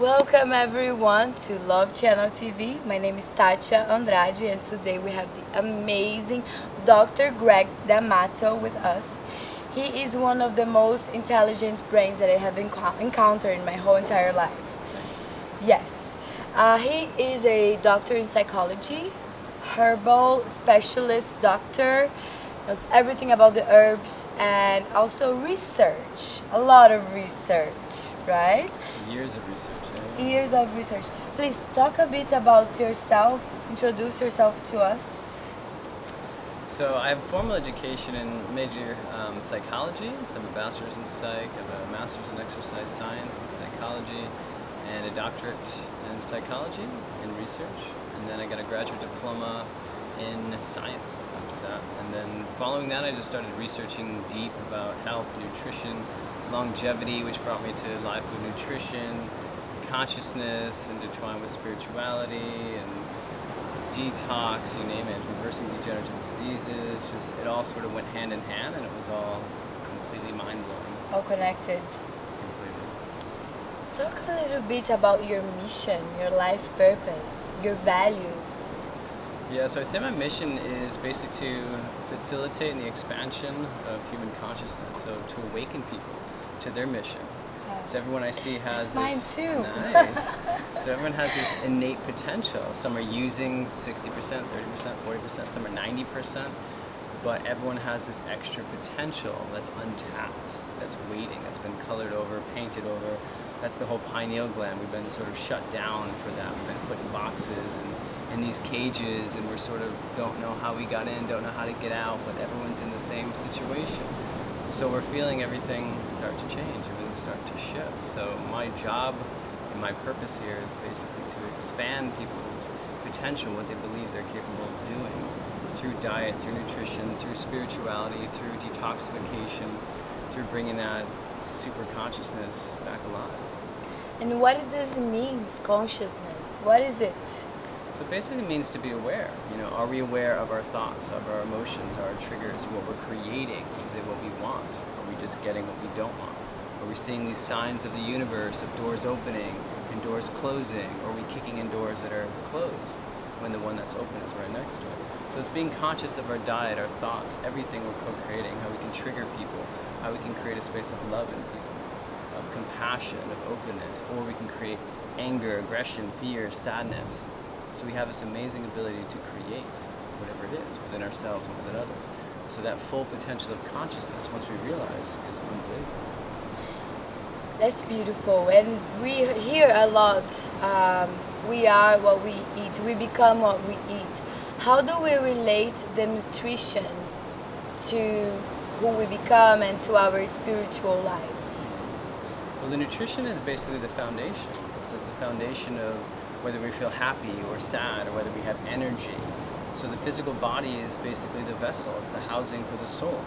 Welcome everyone to Love Channel TV. My name is Thatja Andrade and today we have the amazing Dr. Greg Damato with us. He is one of the most intelligent brains that I have encountered in my whole entire life. Yes, he is a doctor in psychology, herbal specialist doctor, knows everything about the herbs and also research, a lot of research, right? Years of research. Years of research. Please talk a bit about yourself, introduce yourself to us. So I have formal education in major psychology, so I have a bachelor's in psych, I have a master's in exercise science and psychology, and a doctorate in psychology and research. And then I got a graduate diploma in science after that. And then following that I just started researching deep about health, nutrition, longevity, which brought me to life with nutrition, consciousness, intertwined with spirituality and detox, you name it, reversing degenerative diseases. Just it all sort of went hand in hand, and it was all completely mind-blowing. All connected. Completely. Talk a little bit about your mission, your life purpose, your values. Yeah, so I say my mission is basically to facilitate the expansion of human consciousness, so to awaken people to their mission. So everyone I see has That's mine too. Nice. So everyone has this innate potential. Some are using 60%, 30%, 40%, some are 90%, but everyone has this extra potential that's untapped, that's waiting, that's been colored over, painted over. That's the whole pineal gland. We've been sort of shut down for that. We've been put in boxes and in these cages, and we're sort of don't know how we got in, don't know how to get out, but everyone's in the same situation. So we're feeling everything start to change, everything start to shift. So my job and my purpose here is basically to expand people's potential, what they believe they're capable of doing, through diet, through nutrition, through spirituality, through detoxification, through bringing that super consciousness back alive. And what does it mean, consciousness? What is it? So basically it means to be aware. You know, are we aware of our thoughts, of our emotions, our triggers, what we're creating? Is it what we want? Are we just getting what we don't want? Are we seeing these signs of the universe, of doors opening and doors closing? Or are we kicking in doors that are closed when the one that's open is right next to it? So it's being conscious of our diet, our thoughts, everything we're co-creating, how we can trigger people, how we can create a space of love in people, of compassion, of openness, or we can create anger, aggression, fear, sadness. So we have this amazing ability to create whatever it is within ourselves and within others. So that full potential of consciousness, once we realize, is unbelievable. That's beautiful, and we hear a lot, we are what we eat, we become what we eat. How do we relate the nutrition to who we become and to our spiritual life? Well, the nutrition is basically the foundation. So it's the foundation of whether we feel happy or sad, or whether we have energy. So the physical body is basically the vessel, it's the housing for the soul.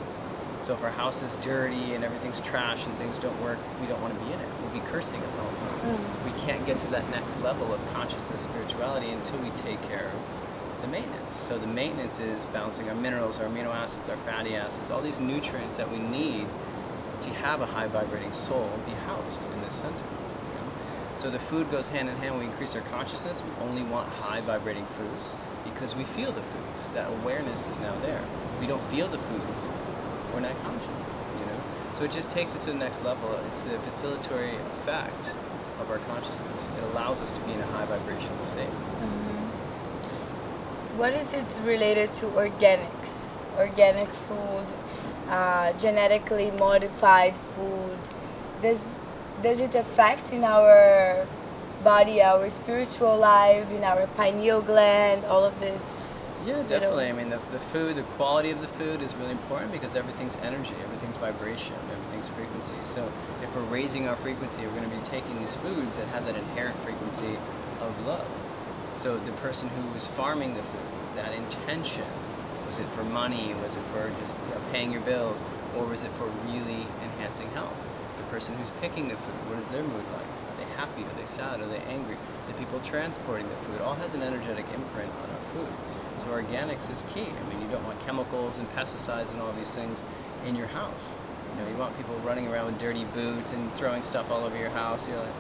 So if our house is dirty and everything's trash and things don't work, we don't want to be in it. We'll be cursing it all the time. We can't get to that next level of consciousness, spirituality, until we take care of the maintenance. So the maintenance is balancing our minerals, our amino acids, our fatty acids, all these nutrients that we need to have a high vibrating soul be housed in this center. So the food goes hand in hand. When we increase our consciousness, we only want high vibrating foods because we feel the foods. That awareness is now there. We don't feel the foods, we're not conscious, you know? So it just takes it to the next level. It's the facilitatory effect of our consciousness. It allows us to be in a high vibrational state. What is it related to organics? Organic food, genetically modified food. Does it affect in our body, our spiritual life, in our pineal gland, all of this? Yeah, definitely. I mean, the food, the quality of the food is really important because everything's energy, everything's vibration, everything's frequency. So if we're raising our frequency, we're going to be taking these foods that have that inherent frequency of love. So the person who was farming the food, that intention, was it for money, was it for just paying your bills, or was it for really enhancing health? The person who's picking the food, what is their mood like? Are they happy? Are they sad? Are they angry? The people transporting the food all has an energetic imprint on our food. So organics is key. I mean, you don't want chemicals and pesticides and all these things in your house. You know, you want people running around with dirty boots and throwing stuff all over your house. You're like,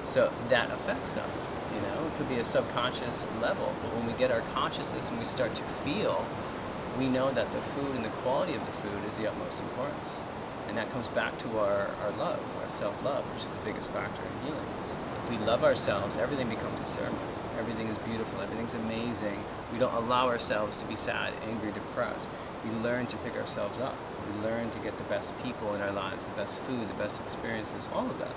So that affects us, you know. It could be a subconscious level, but when we get our consciousness and we start to feel, we know that the food and the quality of the food is the utmost importance. And that comes back to our love, our self-love, which is the biggest factor in healing. If we love ourselves, everything becomes a ceremony. Everything is beautiful, everything's amazing. We don't allow ourselves to be sad, angry, depressed. We learn to pick ourselves up. We learn to get the best people in our lives, the best food, the best experiences, all of that.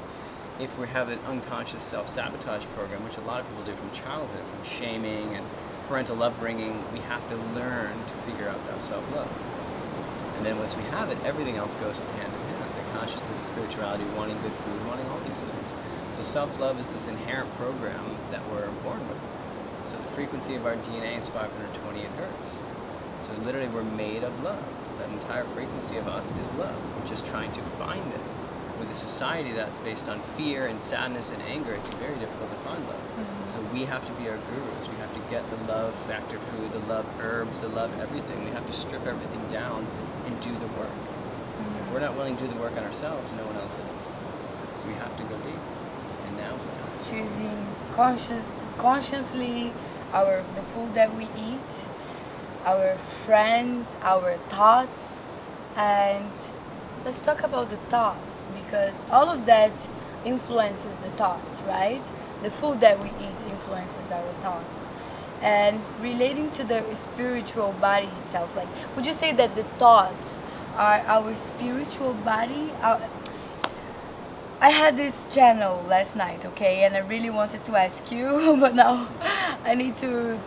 If we have an unconscious self-sabotage program, which a lot of people do from childhood, from shaming and parental upbringing, we have to learn to figure out that self-love. And then once we have it, everything else goes hand in hand. The consciousness, the spirituality, wanting good food, wanting all these things. So self-love is this inherent program that we're born with. So the frequency of our DNA is 528 hertz. So literally we're made of love. That entire frequency of us is love. We're just trying to find it. With a society that's based on fear and sadness and anger, it's very difficult to find love. So we have to be our gurus. We have to get the love factor food, the love herbs, the love everything. We have to strip everything down and do the work. If we're not willing to do the work on ourselves, no one else is. So we have to go deep. And now's the time. Choosing consciously the food that we eat, our friends, our thoughts, and let's talk about the thoughts, because all of that influences the thoughts, right? The food that we eat influences our thoughts. And relating to the spiritual body itself, like, would you say that the thoughts are our spiritual body? I had this channel last night, okay, and I really wanted to ask you, but now I need to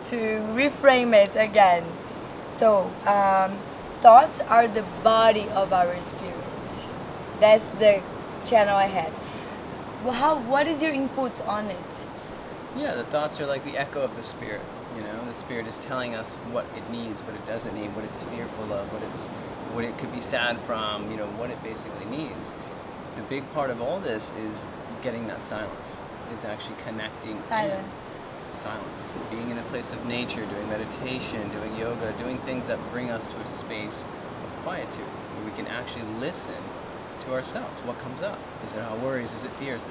reframe it again. So, thoughts are the body of our spirit. That's the channel I had. Well, what is your input on it? Yeah, the thoughts are like the echo of the spirit. You know, the spirit is telling us what it needs, what it doesn't need, what it's fearful of, what it could be sad from. You know, what it basically needs. The big part of all this is getting that silence. Is actually connecting. Silence. Being in a place of nature, doing meditation, doing yoga, doing things that bring us to a space of quietude, where we can actually listen to ourselves. What comes up? Is it our worries? Is it fears?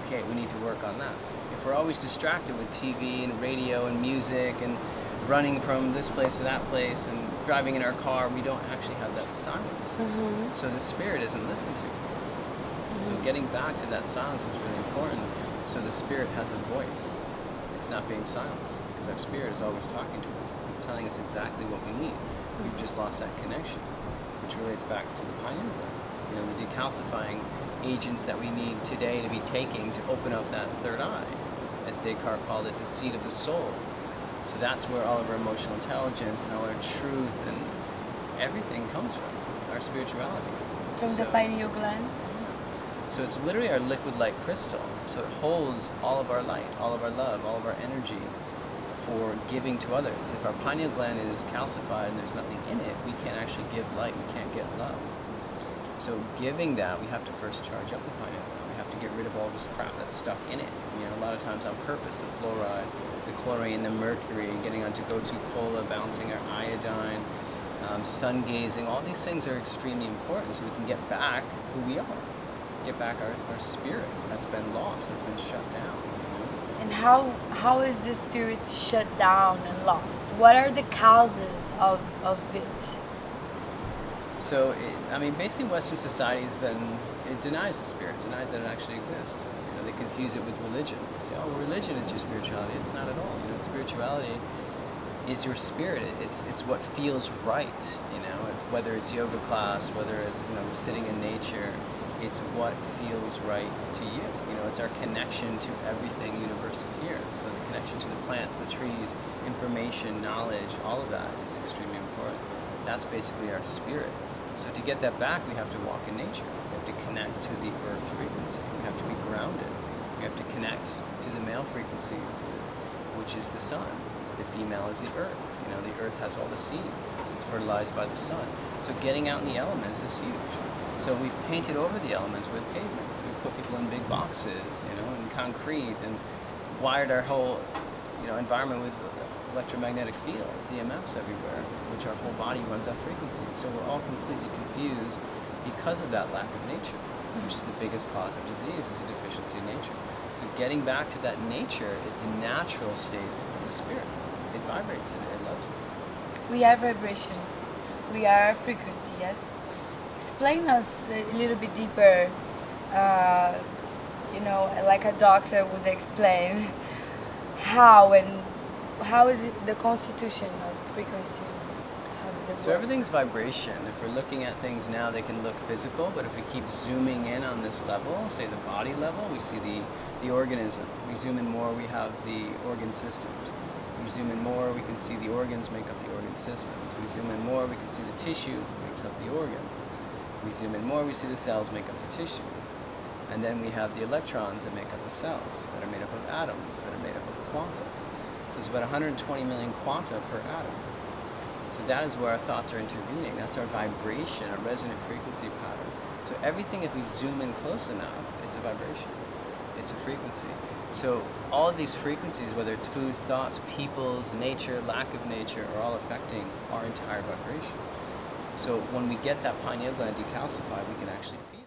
Okay, we need to work on that. If we're always distracted with TV and radio and music and running from this place to that place and driving in our car, we don't actually have that silence. So the spirit isn't listened to. So getting back to that silence is really important. So the spirit has a voice. It's not being silenced, because our spirit is always talking to us. It's telling us exactly what we need. We've just lost that connection, which relates back to the pineal gland. You know, the decalcifying agents that we need today to be taking to open up that third eye, as Descartes called it, the seat of the soul. So that's where all of our emotional intelligence and all our truth and everything comes from, our spirituality. From the pineal gland? So it's literally our liquid light crystal. So it holds all of our light, all of our love, all of our energy for giving to others. If our pineal gland is calcified and there's nothing in it, we can't actually give light, we can't get love. So giving that, we have to first charge up the pineal gland. We have to get rid of all this crap that's stuck in it. You know, a lot of times on purpose, the fluoride, the chlorine, the mercury, getting onto go-to cola, balancing our iodine, sun gazing, all these things are extremely important so we can get back who we are. Get back our spirit that's been lost, that's been shut down. And how is the spirit shut down and lost? What are the causes of it? So, basically Western society it denies the spirit, denies that it actually exists. You know, they confuse it with religion. They say, oh, religion is your spirituality. It's not at all. You know, spirituality is your spirit. It's what feels right, you know, whether it's yoga class, whether it's, you know, sitting in nature. It's what feels right to you. You know, it's our connection to everything universal here. So the connection to the plants, the trees, information, knowledge, all of that is extremely important. That's basically our spirit. So to get that back, we have to walk in nature. We have to connect to the earth frequency. We have to be grounded. We have to connect to the male frequencies, which is the sun. The female is the earth. You know, the earth has all the seeds. It's fertilized by the sun. So getting out in the elements is huge. So we've painted over the elements with pavement. We've put people in big boxes, you know, and concrete, and wired our whole, you know, environment with electromagnetic fields, EMFs everywhere, which our whole body runs that frequency. So we're all completely confused because of that lack of nature, which is the biggest cause of disease, is a deficiency in nature. So getting back to that nature is the natural state of the spirit. It vibrates in it, it loves it. We are vibration. We are frequency, yes? Explain us a little bit deeper, like a doctor would explain how is it the constitution of frequency? How does it So work? everything's vibration. If we're looking at things now, they can look physical, but if we keep zooming in on this level, say the body level, we see the organism. We zoom in more, we have the organ systems. We zoom in more, we can see the organs make up the organ systems. We zoom in more, we can see the tissue makes up the organs. We zoom in more, we see the cells make up the tissue. And then we have the electrons that make up the cells, that are made up of atoms, that are made up of quanta. So it's about 120 million quanta per atom. So that is where our thoughts are intervening. That's our vibration, our resonant frequency pattern. So everything, if we zoom in close enough, it's a vibration. It's a frequency. So all of these frequencies, whether it's foods, thoughts, peoples, nature, lack of nature, are all affecting our entire vibration. So when we get that pineal gland decalcified, we can actually feel